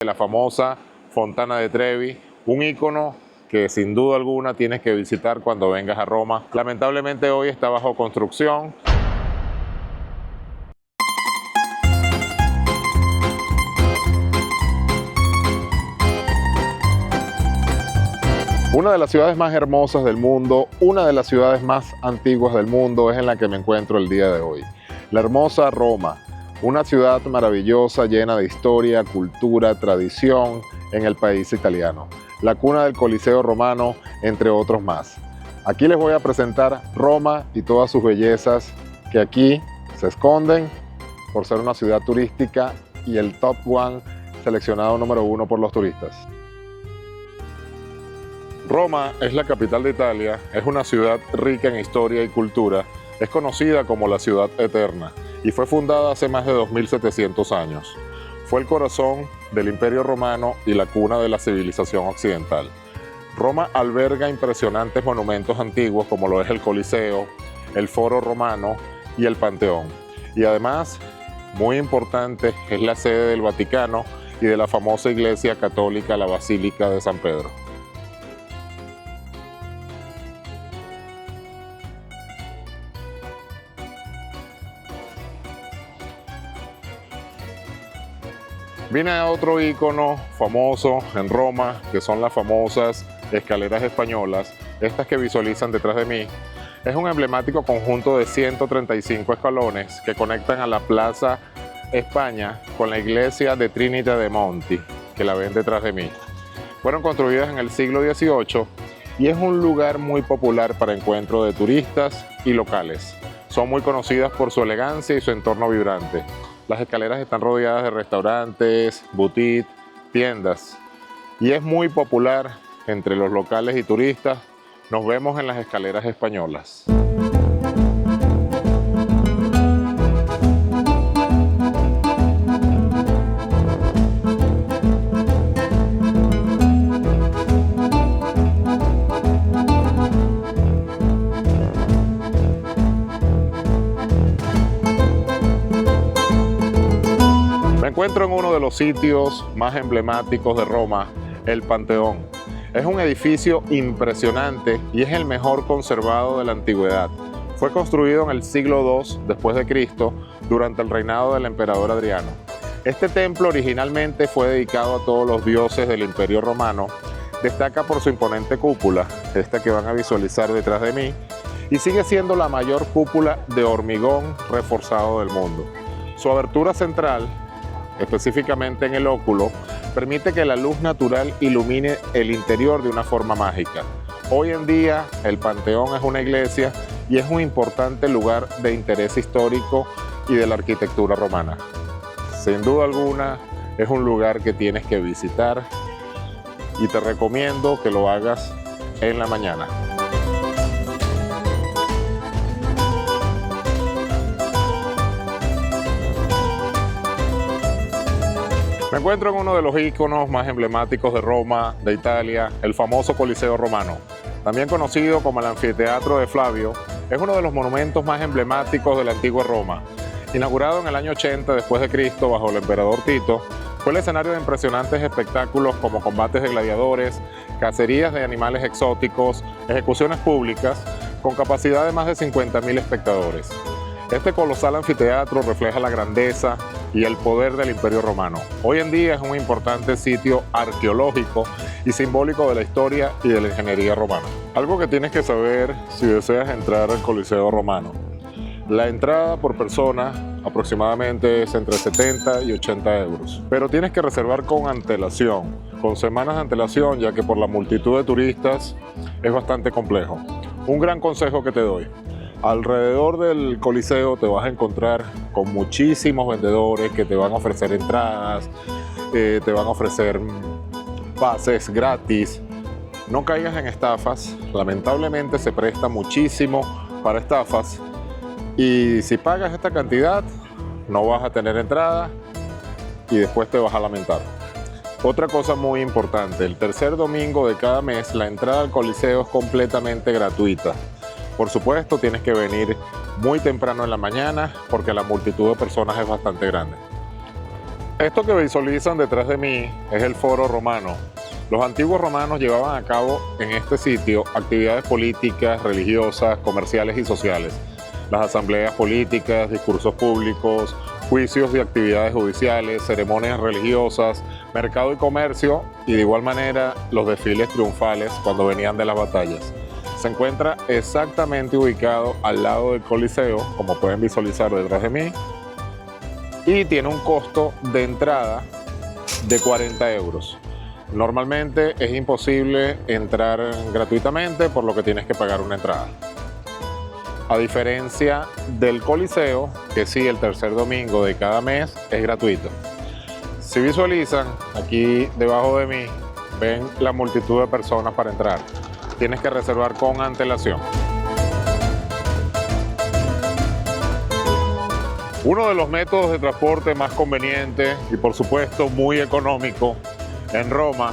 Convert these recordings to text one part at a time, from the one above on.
La famosa Fontana de Trevi, un ícono que sin duda alguna tienes que visitar cuando vengas a Roma. Lamentablemente hoy está bajo construcción. Una de las ciudades más hermosas del mundo, una de las ciudades más antiguas del mundo es en la que me encuentro el día de hoy. La hermosa Roma, una ciudad maravillosa llena de historia, cultura, tradición en el país italiano. La cuna del Coliseo romano, entre otros más. Aquí les voy a presentar Roma y todas sus bellezas que aquí se esconden por ser una ciudad turística y el top one seleccionado número 1 por los turistas. Roma es la capital de Italia, es una ciudad rica en historia y cultura, es conocida como la ciudad eterna y fue fundada hace más de 2700 años. Fue el corazón del Imperio Romano y la cuna de la civilización occidental. Roma alberga impresionantes monumentos antiguos como lo es el Coliseo, el Foro Romano y el Panteón. Y además, muy importante, es la sede del Vaticano y de la famosa iglesia católica, la Basílica de San Pedro. Vine a otro ícono famoso en Roma, que son las famosas escaleras españolas, estas que visualizan detrás de mí. Es un emblemático conjunto de 135 escalones que conectan a la Plaza España con la iglesia de Trinità dei Monti, que la ven detrás de mí. Fueron construidas en el siglo XVIII y es un lugar muy popular para encuentro de turistas y locales. Son muy conocidas por su elegancia y su entorno vibrante. Las escaleras están rodeadas de restaurantes, boutiques, tiendas y es muy popular entre los locales y turistas. Nos vemos en las escaleras españolas. Me encuentro en uno de los sitios más emblemáticos de Roma, el Panteón. Es un edificio impresionante y es el mejor conservado de la antigüedad. Fue construido en el siglo II después de Cristo durante el reinado del emperador Adriano. Este templo originalmente fue dedicado a todos los dioses del Imperio Romano. Destaca por su imponente cúpula, esta que van a visualizar detrás de mí, y sigue siendo la mayor cúpula de hormigón reforzado del mundo. Su abertura central, específicamente en el óculo, permite que la luz natural ilumine el interior de una forma mágica. Hoy en día el Panteón es una iglesia y es un importante lugar de interés histórico y de la arquitectura romana. Sin duda alguna es un lugar que tienes que visitar y te recomiendo que lo hagas en la mañana. Me encuentro en uno de los íconos más emblemáticos de Roma, de Italia, el famoso Coliseo romano. También conocido como el Anfiteatro de Flavio, es uno de los monumentos más emblemáticos de la antigua Roma. Inaugurado en el año 80 después de Cristo bajo el emperador Tito, fue el escenario de impresionantes espectáculos como combates de gladiadores, cacerías de animales exóticos, ejecuciones públicas, con capacidad de más de 50.000 espectadores. Este colosal anfiteatro refleja la grandeza y el poder del Imperio Romano. Hoy en día es un importante sitio arqueológico y simbólico de la historia y de la ingeniería romana. Algo que tienes que saber si deseas entrar al Coliseo romano. La entrada por persona aproximadamente es entre 70 y 80 euros, pero tienes que reservar con antelación, con semanas de antelación, ya que por la multitud de turistas es bastante complejo. Un gran consejo que te doy: alrededor del Coliseo te vas a encontrar con muchísimos vendedores que te van a ofrecer entradas, te van a ofrecer pases gratis. No caigas en estafas, lamentablemente se presta muchísimo para estafas y si pagas esta cantidad no vas a tener entrada y después te vas a lamentar. Otra cosa muy importante, el tercer domingo de cada mes la entrada al Coliseo es completamente gratuita. Por supuesto, tienes que venir muy temprano en la mañana porque la multitud de personas es bastante grande. Esto que visualizan detrás de mí es el Foro Romano. Los antiguos romanos llevaban a cabo en este sitio actividades políticas, religiosas, comerciales y sociales. Las asambleas políticas, discursos públicos, juicios y actividades judiciales, ceremonias religiosas, mercado y comercio y de igual manera los desfiles triunfales cuando venían de las batallas. Se encuentra exactamente ubicado al lado del Coliseo, como pueden visualizar detrás de mí, y tiene un costo de entrada de 40 euros. Normalmente es imposible entrar gratuitamente, por lo que tienes que pagar una entrada. A diferencia del Coliseo, que sí, el tercer domingo de cada mes es gratuito. Si visualizan, aquí debajo de mí, ven la multitud de personas para entrar. Tienes que reservar con antelación. Uno de los métodos de transporte más convenientes y por supuesto muy económico en Roma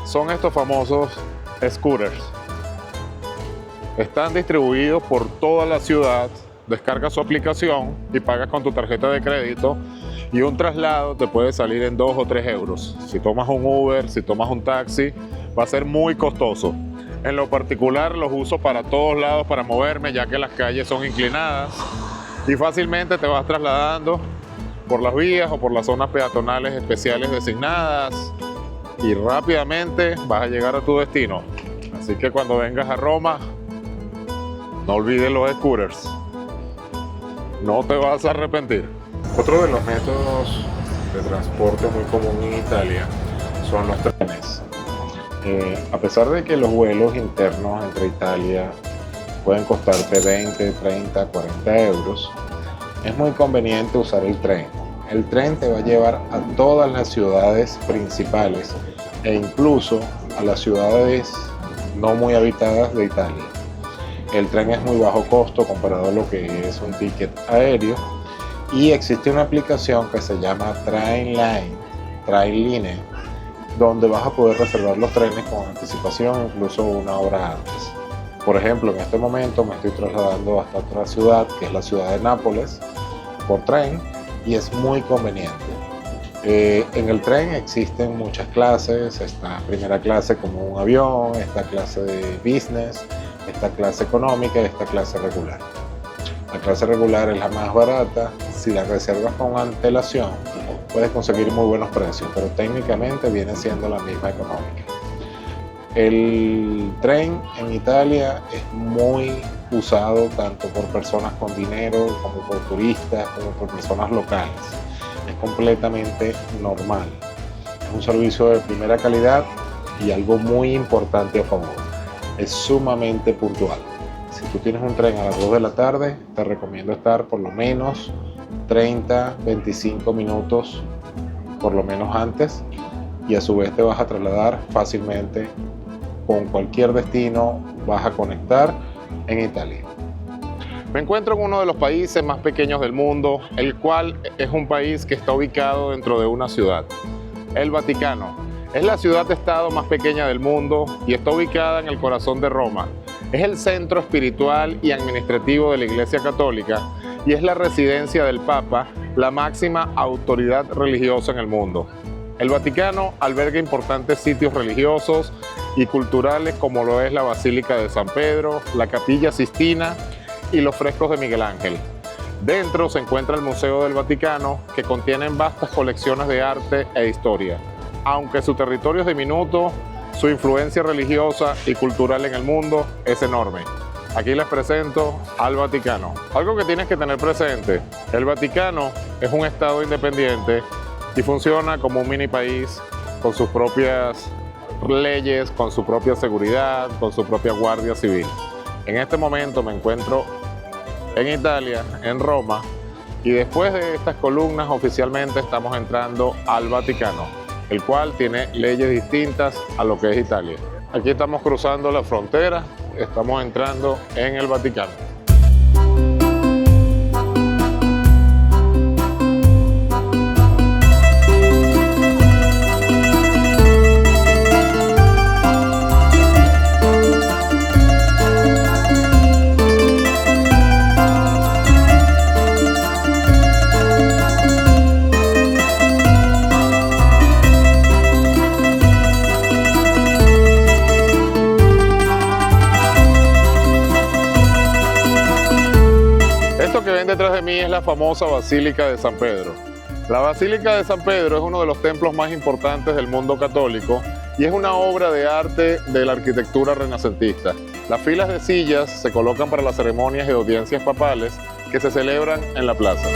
son estos famosos scooters. Están distribuidos por toda la ciudad, descargas su aplicación y pagas con tu tarjeta de crédito y un traslado te puede salir en 2 o 3 euros. Si tomas un Uber, si tomas un taxi, va a ser muy costoso. En lo particular los uso para todos lados para moverme, ya que las calles son inclinadas y fácilmente te vas trasladando por las vías o por las zonas peatonales especiales designadas y rápidamente vas a llegar a tu destino. Así que cuando vengas a Roma, no olvides los scooters. No te vas a arrepentir. Otro de los métodos de transporte muy común en Italia son los trenes. A pesar de que los vuelos internos entre Italia pueden costarte 20, 30, 40 euros, es muy conveniente usar el tren. El tren te va a llevar a todas las ciudades principales e incluso a las ciudades no muy habitadas de Italia. El tren es muy bajo costo comparado a lo que es un ticket aéreo y existe una aplicación que se llama Trainline, donde vas a poder reservar los trenes con anticipación, incluso una hora antes. Por ejemplo, en este momento me estoy trasladando hasta otra ciudad, que es la ciudad de Nápoles, por tren, y es muy conveniente. En el tren existen muchas clases, esta primera clase como un avión, esta clase de business, esta clase económica y esta clase regular. La clase regular es la más barata. Si la reservas con antelación puedes conseguir muy buenos precios, pero técnicamente viene siendo la misma económica. El tren en Italia es muy usado tanto por personas con dinero como por turistas, como por personas locales. Es completamente normal. Es un servicio de primera calidad y algo muy importante a favor. Es sumamente puntual. Si tú tienes un tren a las 2 de la tarde, te recomiendo estar por lo menos 30, 25 minutos por lo menos antes, y a su vez te vas a trasladar fácilmente con cualquier destino, vas a conectar en Italia. Me encuentro en uno de los países más pequeños del mundo, el cual es un país que está ubicado dentro de una ciudad, el Vaticano. Es la ciudad-estado más pequeña del mundo y está ubicada en el corazón de Roma. Es el centro espiritual y administrativo de la Iglesia Católica y es la residencia del Papa, la máxima autoridad religiosa en el mundo. El Vaticano alberga importantes sitios religiosos y culturales como lo es la Basílica de San Pedro, la Capilla Sistina y los frescos de Miguel Ángel. Dentro se encuentra el Museo del Vaticano, que contiene vastas colecciones de arte e historia. Aunque su territorio es diminuto, su influencia religiosa y cultural en el mundo es enorme. Aquí les presento al Vaticano. Algo que tienes que tener presente: el Vaticano es un estado independiente y funciona como un mini país con sus propias leyes, con su propia seguridad, con su propia guardia civil. En este momento me encuentro en Italia, en Roma, y después de estas columnas oficialmente estamos entrando al Vaticano, el cual tiene leyes distintas a lo que es Italia. Aquí estamos cruzando la frontera, estamos entrando en el Vaticano. es la famosa Basílica de San Pedro. La Basílica de San Pedro es uno de los templos más importantes del mundo católico y es una obra de arte de la arquitectura renacentista. Las filas de sillas se colocan para las ceremonias y audiencias papales que se celebran en la plaza.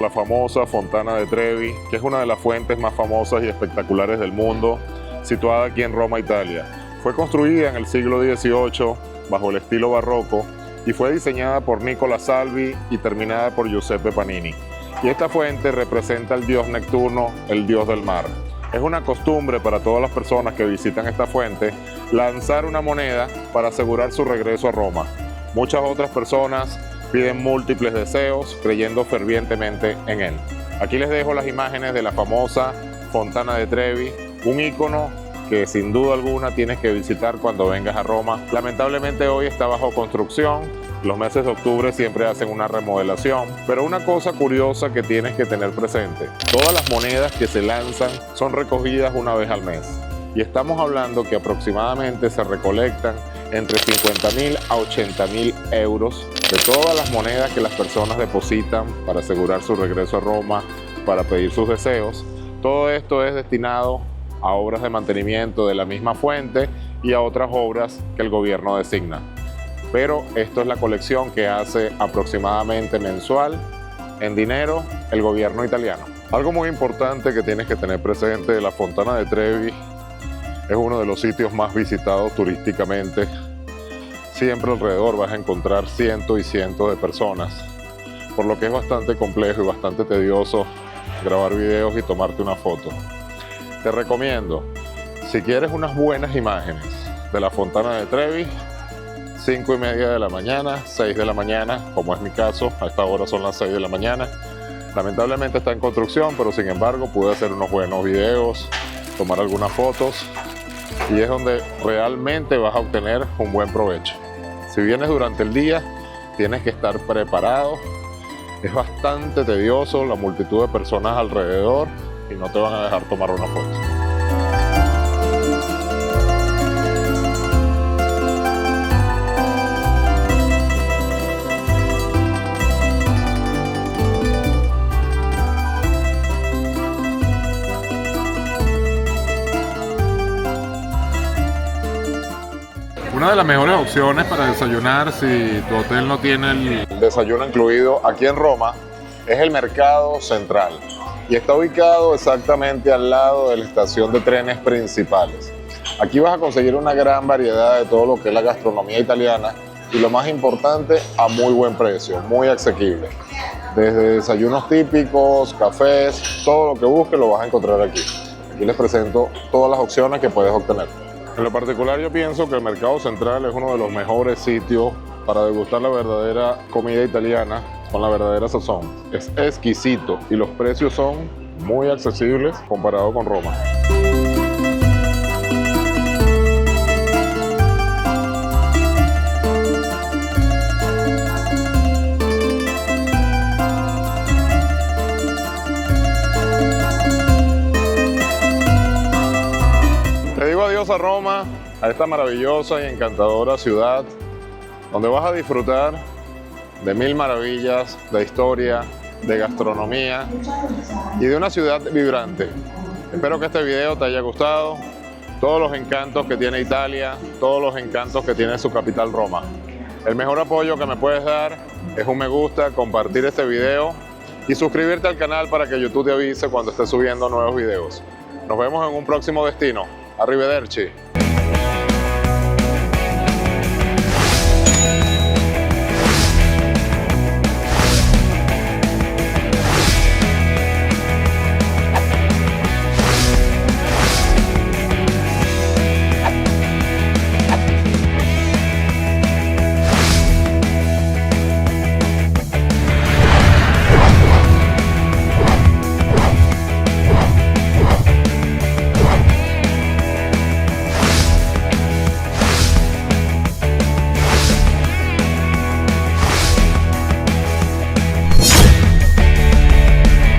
La famosa Fontana de Trevi, que es una de las fuentes más famosas y espectaculares del mundo, situada aquí en Roma, Italia. Fue construida en el siglo XVIII bajo el estilo barroco y fue diseñada por Nicola Salvi y terminada por Giuseppe Panini. Y esta fuente representa al dios Neptuno, el dios del mar. Es una costumbre para todas las personas que visitan esta fuente lanzar una moneda para asegurar su regreso a Roma. Muchas otras personas piden múltiples deseos creyendo fervientemente en él. Aquí les dejo las imágenes de la famosa Fontana de Trevi, un ícono que sin duda alguna tienes que visitar cuando vengas a Roma. Lamentablemente hoy está bajo construcción, los meses de octubre siempre hacen una remodelación, pero una cosa curiosa que tienes que tener presente, todas las monedas que se lanzan son recogidas una vez al mes. Y estamos hablando que aproximadamente se recolectan entre 50.000 a 80.000 euros de todas las monedas que las personas depositan para asegurar su regreso a Roma, para pedir sus deseos. Todo esto es destinado a obras de mantenimiento de la misma fuente y a otras obras que el gobierno designa. Pero esto es la colección que hace aproximadamente mensual en dinero el gobierno italiano. Algo muy importante que tienes que tener presente de la Fontana de Trevi: es uno de los sitios más visitados turísticamente. Siempre alrededor vas a encontrar cientos y cientos de personas, por lo que es bastante complejo y bastante tedioso grabar videos y tomarte una foto. Te recomiendo, si quieres unas buenas imágenes de la Fontana de Trevi, 5:30 de la mañana, 6 de la mañana, como es mi caso, a esta hora son las 6 de la mañana. Lamentablemente está en construcción, pero sin embargo pude hacer unos buenos videos, tomar algunas fotos, y es donde realmente vas a obtener un buen provecho. Si vienes durante el día, tienes que estar preparado. Es bastante tedioso, la multitud de personas alrededor, y no te van a dejar tomar una foto. Una de las mejores opciones para desayunar, si tu hotel no tiene el desayuno incluido aquí en Roma, es el Mercado Central. Y está ubicado exactamente al lado de la estación de trenes principales. Aquí vas a conseguir una gran variedad de todo lo que es la gastronomía italiana y, lo más importante, a muy buen precio, muy asequible. Desde desayunos típicos, cafés, todo lo que busques lo vas a encontrar aquí. Aquí les presento todas las opciones que puedes obtener. En lo particular, yo pienso que el Mercado Central es uno de los mejores sitios para degustar la verdadera comida italiana con la verdadera sazón. Es exquisito y los precios son muy accesibles comparado con Roma. Te digo adiós a Roma, a esta maravillosa y encantadora ciudad, donde vas a disfrutar de mil maravillas, de historia, de gastronomía y de una ciudad vibrante. Espero que este video te haya gustado, todos los encantos que tiene Italia, todos los encantos que tiene su capital Roma. El mejor apoyo que me puedes dar es un me gusta, compartir este video y suscribirte al canal para que YouTube te avise cuando esté subiendo nuevos videos. Nos vemos en un próximo destino. Arrivederci.